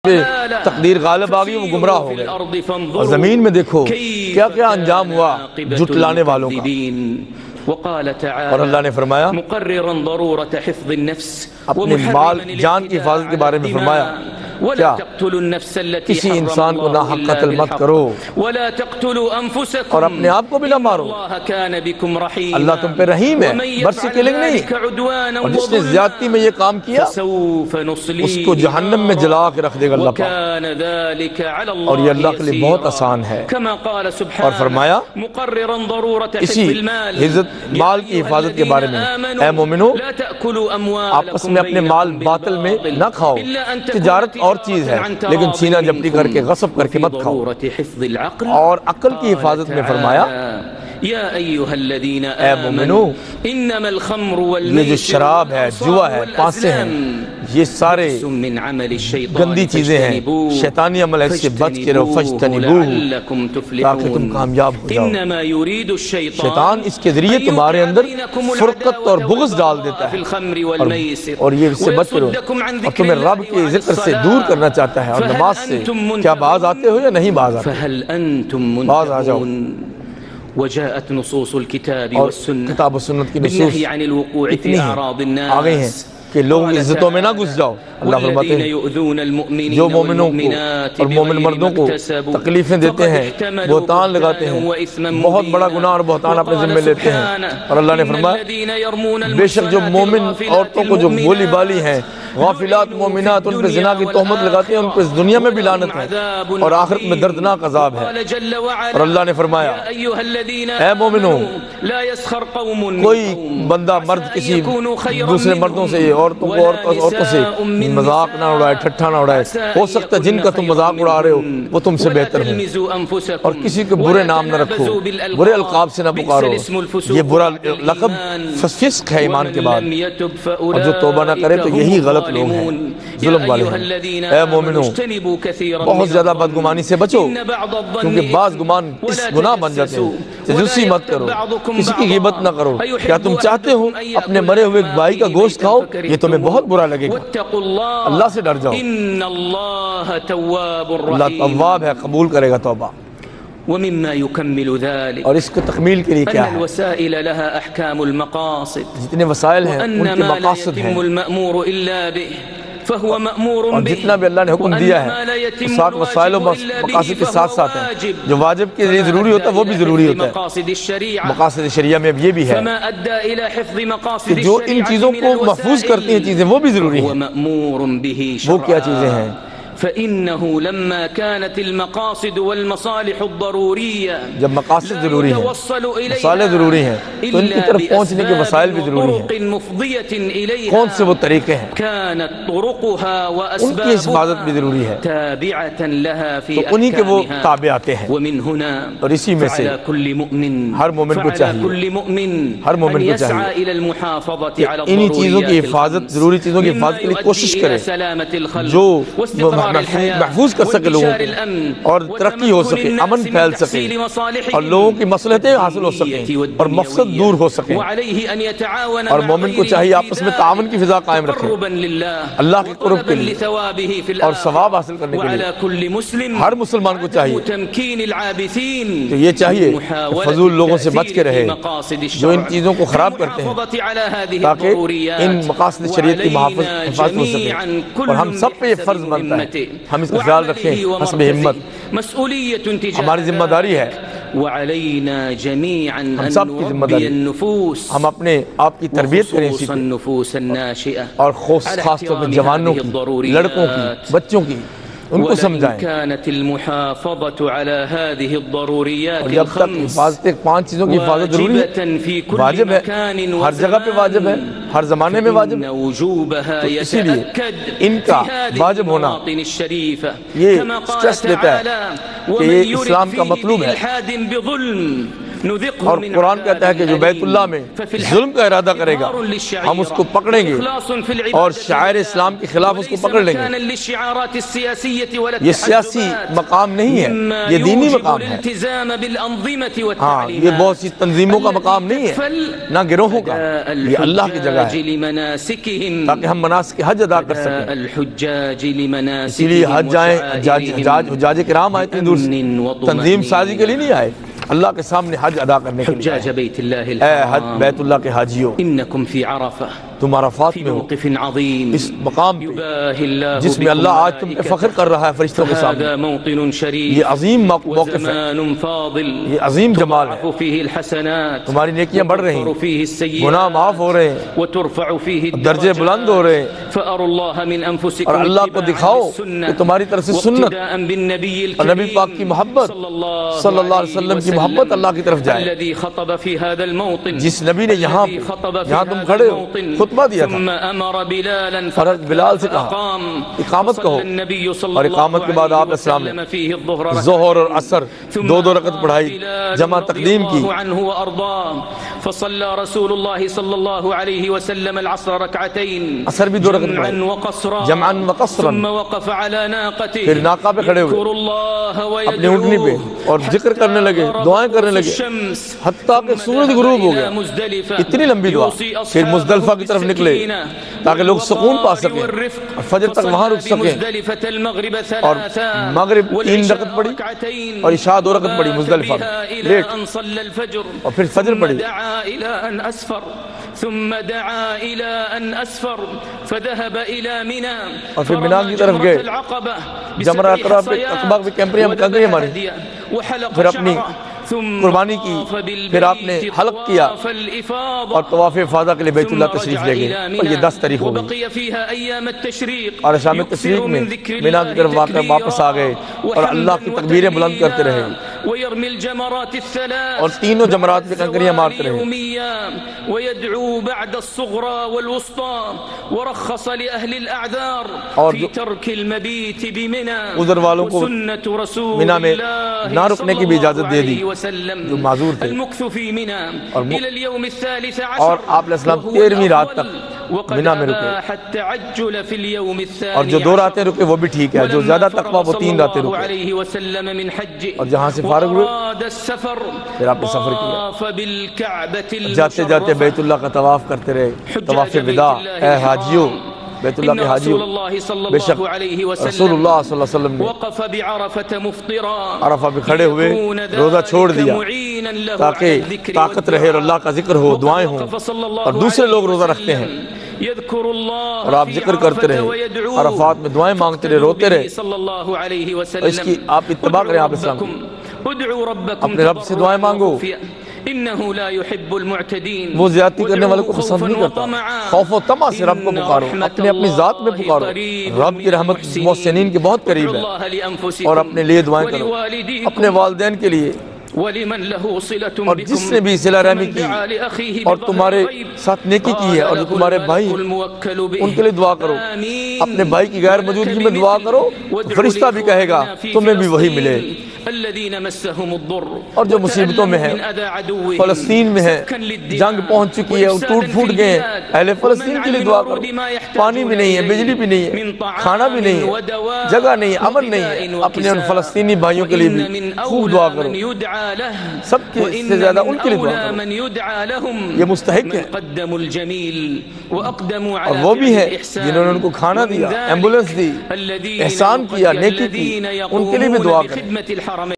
تقدیر غالب آ گئی، وہ گمراہ ہو گئے۔ اور زمین میں دیکھو کیا کیا انجام ہوا جھٹلانے والوں کا۔ اور اللہ نے فرمایا اپنے مال جان کی حفاظت کے بارے میں فرمایا کیا کسی انسان کو ناحق قتل مت کرو اور اپنے آپ کو بھی نہ مارو، اللہ تم پہ رحیم ہے، برسی کلنگ نہیں۔ اور جس نے زیادتی میں یہ کام کیا اس کو جہنم میں جلا کے رکھ دے گا اللہ پاک، اور یہ اللہ کے لیے بہت آسان ہے۔ اور فرمایا اسی مال کی حفاظت کے بارے میں، اے مومنو آپس میں اپنے مال باطل میں نہ کھاؤ، تجارت اور چیز ہے لیکن چھینا جھپٹی کر کے غصب کر کے مت کھاؤ۔ اور عقل کی حفاظت میں فرمایا اے مومنو یہ جو شراب ہے، جوا ہے، پانسے ہیں، یہ سارے گندی چیزیں ہیں، شیطانی عمل ہے، اس سے بچ کے رہو، فَاجْتَنِبُوهُ تاکہ تم کامیاب ہو جاؤ۔ شیطان اس کے ذریعے تمہارے اندر فرقت اور بغض ڈال دیتا ہے، اور یہ اس سے بچ رہو، اور تمہیں رب کے ذکر سے دور کرنا چاہتا ہے اور نماز سے۔ کیا باز آتے ہو یا نہیں باز آتے؟ باز آ جاؤ۔ وجاءت نصوص الكتاب اور والسنة کتاب و سنت کی نصوص بالنهي عن الوقوع اتنی في ہیں أعراض الناس آگئی ہیں کہ لوگوں کی عزتوں میں نہ گھس جاؤ۔ اللہ فرماتے ہیں جو مومنوں کو اور مومن مردوں کو تکلیفیں دیتے ہیں، بہتان لگاتے ہیں، بہت بڑا گناہ اور بہتان اپنے ذمہ لیتے ہیں۔ اور اللہ نے فرمایا بے شک جو مومن عورتوں کو جو بولی بالی ہیں، غافلات مومنات، ان پہ زنا کی تہمت لگاتے ہیں، ان پہ دنیا میں بھی لعنت ہے اور آخرت میں دردناک عذاب ہے۔ اور اللہ نے فرمایا اے مومنو کوئی بندہ مرد کسی دوسرے مردوں سے، عورتوں کو عورتوں سے مذاق نہ اڑائے، ٹھٹھا نہ اڑائے۔ ہو سکتا ہے جن کا تم مذاق اڑا رہے ہو وہ تم سے بہتر ہو۔ اور کسی کو برے نام نہ رکھو، برے القاب سے نہ پکارو، یہ برا لقب فسق ہے ایمان کے بعد۔ اور جو توبہ نہ کرے تو یہی غلط لوگ ہیں، ظلم والے ہیں۔ اے مومنو بہت زیادہ بدگمانی سے بچو، کیونکہ بعض گمان اس گناہ بن جاتے ہیں۔ تجسس مت کرو، کسی کی غیبت نہ کرو۔ کیا تم چاہتے ہو اپنے مرے ہوئے بھائی کا گوشت کھاؤ؟ یہ تمہیں بہت برا لگے گا۔ اللہ سے ڈر جاؤ، اللہ تواب ہے، قبول کرے گا توبہ۔ ومما يكمل ذلك اور اس کو تکمیل کے لیے کیا أن ہے؟ الوسائل لها أحكام المقاصد، جتنے وسائل ہیں ان وأن کے ما لا مقاصد ہیں، يتم المأمور إلا به فهو مأمور اور به، جتنا بھی اللہ نے حکم دیا وأن ما لا ہے يتم ساتھ وسائل و الواجب إلا مقاصد به کے ساتھ فهو ساتھ ہیں۔ واجب، جو واجب کے لیے ضروری ہوتا ہے وہ بھی ضروری ہوتا ہے۔ مقاصد الشريعة، مقاصد شریعہ میں اب یہ بھی ہے فما أدى إلى حفظ کہ مقاصد جو ان چیزوں الشريعة کو من محفوظ کرتی ہیں الوسائل چیزیں وہ بھی ضروری فهو ہیں۔ مأمور به وہ کیا چیزیں شرعا، ہیں؟ فإنه لما كانت المقاصد والمصالح الضرورية جب مقاصد لا ضروری ہیں، يتوصل إليها مصالح ضروری ہیں تو ان کی طرف پہنچنے کے وسائل بھی ضروری ہیں۔ طرق مفضية إليها کون سے وہ طریقے ہیں؟ كانت طرقها ان کی حفاظت بھی ضروری ہے، تابعة لها في تو انہی کے وہ أحكامها، تابع آتے ہیں۔ ومن هنا اور اسی میں سے فعلى كل مؤمن ہر مومن کو چاہیے، كل مؤمن ہر مومن أن کو يسعى چاہیے إلى المحافظة کہ على انہی چیزوں کی الضروريات حفاظت، الخمس ضروری چیزوں کی مما حفاظت کے لیے کوشش يؤدي کرے إلى سلامة الخلق جو واستقرار الحياة محفوظ کر سکے لوگوں وانتشار کو الأمن اور ترقی ہو سکے، امن پھیل سکے اور لوگوں کی مصلحتیں حاصل ہو سکیں اور مقصد دور ہو سکیں۔ وعليه أن يتعاون اور مع مومن کو غيره چاہیے في آپس میں ذلك تعاون کی فضا قائم رکھے تقربا لله اللہ کے قرب کے وطلبا لیے لثوابه في اور ثواب الآخرة، حاصل کرنے کے لیے۔ وعلى كل مسلم ہر مسلمان کو چاہیے تمكين العابثين تو یہ چاہیے کہ فضول لوگوں سے بچ کے رہے جو ان چیزوں کو خراب کرتے ہیں، تاکہ ان مقاصد شریعت کی حفاظت ہو سکے۔ اور ہم سب پہ یہ فرض بنتا ہے ہم اس کا خیال رکھیں حسب ہمت، ہماری ذمہ داری ہے، وعلينا جميعا ہم أن سب کی ذمہ نربي داری النفوس ہم اپنے آپ کی تربیت کریں اسی وخصوصا پہ، النفوس الناشئة اور خاص طور پہ جوانوں کی، لڑکوں کی، بچوں کی، ان کو ولئن سمجھائیں۔ كانت المحافظة على هذه الضروريات اور جب تک الخمس حفاظت 5 چیزوں کی حفاظت ضروری واجبة في ہے، كل واجب ہے، مكان ہر جگہ پہ واجب ہے، ہر زمانے میں واجب إن ہے، وجوبها تو اسی لیے يتأكد ان کا في هذه واجب ہونا المواطن الشريفة یہ كما قال سٹریس دیتا ہے تعالى کہ ومن یہ يرد اسلام کا فيه مطلوب ہے۔ بإلحاد بظلم نذقه اور من قرآن کہتا ہے کہ جو بیت اللہ میں ظلم کا ارادہ کرے گا ہم اس کو پکڑیں گے اور شاعر اسلام کے خلاف اس کو پکڑ لیں گے۔ یہ سیاسی مقام نہیں ہے، یہ دینی مقام ہے۔ ہاں، یہ بہت سی تنظیموں کا مقام نہیں ہے، نہ گروہوں کا، یہ اللہ کی جگہ ہے تاکہ ہم مناسک حج ادا کر سکیں۔ اسی لیے حج جائیں، حجاج کرام آئے تھے دور سے، تنظیم سازی کے لیے نہیں آئے، اللہ کے سامنے حج ادا کرنے کے لیے آئے۔ اے حج بیت اللہ کے حاجیوں، تم عرفات میں ہو، اس مقام پہ جس میں اللہ آج تم پہ فخر کر رہا ہے فرشتوں کے سامنے۔ یہ عظیم موقف ہے، یہ عظیم جمال ہے۔ تمہاری نیکیاں بڑھ رہی ہیں، گناہ معاف ہو رہے ہیں، درجے بلند ہو رہے ہیں، اور اللہ کو دکھاؤ کہ تمہاری طرف سے سنت اور نبی پاک کی محبت صلی اللہ علیہ وسلم کی محبت اللہ کی طرف جائے۔ جس نبی نے یہاں تم کھڑے ہو خطبہ دیا تھا، حضرت بلال سے کہا اقامت کہو، اور اقامت کے بعد آپ اسلام نے ظہر اور عصر دو رکعت پڑھائی، جمع تقدیم کی۔ فصلى رسول الله صلى الله عليه وسلم العصر ركعتين عصر بھی 2 رکعت پڑھائی جمعا وقصرا، ثم وقف على ناقته پھر ناقہ پہ کھڑے ہوئے اپنی اونٹنی پہ اور ذکر کرنے لگے، دعائیں کرنے لگے، حتیٰ کہ سورج غروب ہو گیا۔ اتنی لمبی دعا۔ پھر مزدلفہ کی طرف نکلے تاکہ لوگ سکون پا سکیں اور فجر تک وہاں رک سکیں، اور مغرب 3 رکعت پڑھی اور عشاء 2 رکعت پڑھی مزدلفہ میں لیٹ، اور پھر فجر پڑھی۔ ثم دعا إلى أن أسفر فذهب إلى منى اور پھر منی کی طرف گئے، جمرہ عقبہ پہ کنکریاں ماری، پھر اپنی قربانی کی، پھر آپ نے حلق کیا اور طواف افاضہ کے لیے بیت اللہ تشریف لے گئے، اور یہ 10 تاریخ ہو گئی۔ اور ایام تشریق میں منی کی طرف واپس آ گئے اور اللہ کی تکبیریں بلند کرتے رہے اور تینوں جمرات پہ کنکریاں مارتے رہے۔ ويدعو بعد الصغرى والوسطى ورخص لأهل الأعذار في ترك المبيت بمنى عذر والوں کو منی میں نہ رکنے کی بھی اجازت دے دی جو معذور تھے، المكث في منى إلى اليوم الثالث اور آپ علیہ السلام 13ویں رات تک منی میں رکے، التعجل في اليوم الثاني اور جو 2 راتیں رکے وہ بھی ٹھیک ہے، جو زیادہ تقویٰ وہ 3 راتیں رکے، اور جہاں سے فارغ ہوئے پھر آپ نے سفر کیا، جاتے جاتے بیت اللہ کا طواف کرتے رہے، طواف وداع۔ اے حاجیوں، بیت اللہ کے حاجیوں، بے شک رسول اللہ صلی اللہ علیہ وسلم نے عرفہ پہ کھڑے ہوئے روزہ چھوڑ دیا تاکہ طاقت رہے اور اللہ کا ذکر ہو، دعائیں ہوں، اور دوسرے لوگ روزہ رکھتے ہیں اور آپ ذکر کرتے رہے، عرفات میں دعائیں مانگتے رہے، روتے رہے، اور اس کی آپ اتباع کریں۔ آپ اسلام اپنے رب سے دعائیں مانگو، وہ زیادتی کرنے والوں کو پسند نہیں کرتا۔ خوف و طمع سے رب کو پکارو، اپنی ذات میں پکارو، رب کی رحمت محسنین کے بہت قریب ہے، اور اپنے لیے دعائیں کرو، اپنے والدین کے لیے، اور جس نے بھی صلہ رحمی کی اور تمہارے ساتھ نیکی کی ہے، اور جو تمہارے بھائی ان کے لیے دعا کرو، اپنے بھائی کی غیر موجودگی میں دعا کرو، فرشتہ بھی کہے گا تمہیں بھی وہی ملے۔ اور جو مصیبتوں میں ہیں، فلسطین میں ہے، جنگ پہنچ چکی ہے، ٹوٹ پھوٹ گئے ہیں، اہل فلسطین کے لیے دعا کرو، پانی بھی نہیں ہے، بجلی بھی نہیں ہے، کھانا بھی نہیں ہے، جگہ نہیں ہے، امن نہیں ہے، اپنے ان فلسطینی بھائیوں کے لیے بھی خوب دعا کرو، سب سے زیادہ ان کے لیے دعا کرو، یہ مستحق ہے۔ اور وہ بھی ہے جنہوں نے ان کو کھانا دیا، ایمبولنس دی، احسان کیا، نیکی کی، ان کے لیے بھی دعا کریں۔